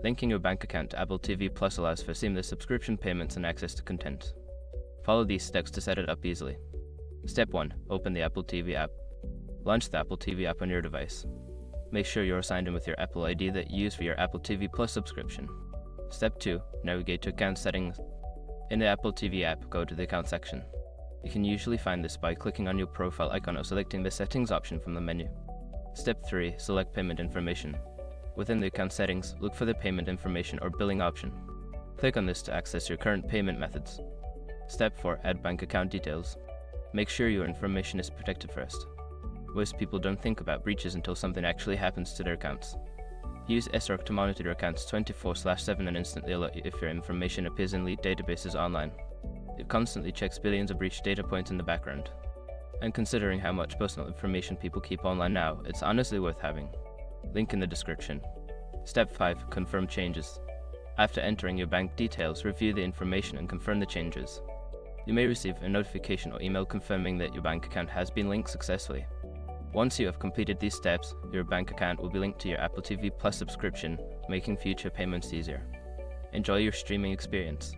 Linking your bank account to Apple TV Plus allows for seamless subscription payments and access to content. Follow these steps to set it up easily. Step 1. Open the Apple TV app. Launch the Apple TV app on your device. Make sure you're signed in with your Apple ID that you use for your Apple TV Plus subscription. Step 2. Navigate to Account Settings. In the Apple TV app, go to the Account section. You can usually find this by clicking on your profile icon or selecting the Settings option from the menu. Step 3. Select Payment Information. Within the account settings, look for the Payment Information or Billing option. Click on this to access your current payment methods. Step 4. Add bank account details. Make sure your information is protected first. Most people don't think about breaches until something actually happens to their accounts. Use SROC to monitor your accounts 24/7 and instantly alert you if your information appears in leaked databases online. It constantly checks billions of breached data points in the background. And considering how much personal information people keep online now, it's honestly worth having. Link in the description. Step 5. Confirm changes. After entering your bank details, review the information and confirm the changes. You may receive a notification or email confirming that your bank account has been linked successfully. Once you have completed these steps, your bank account will be linked to your Apple TV Plus subscription, making future payments easier. Enjoy your streaming experience.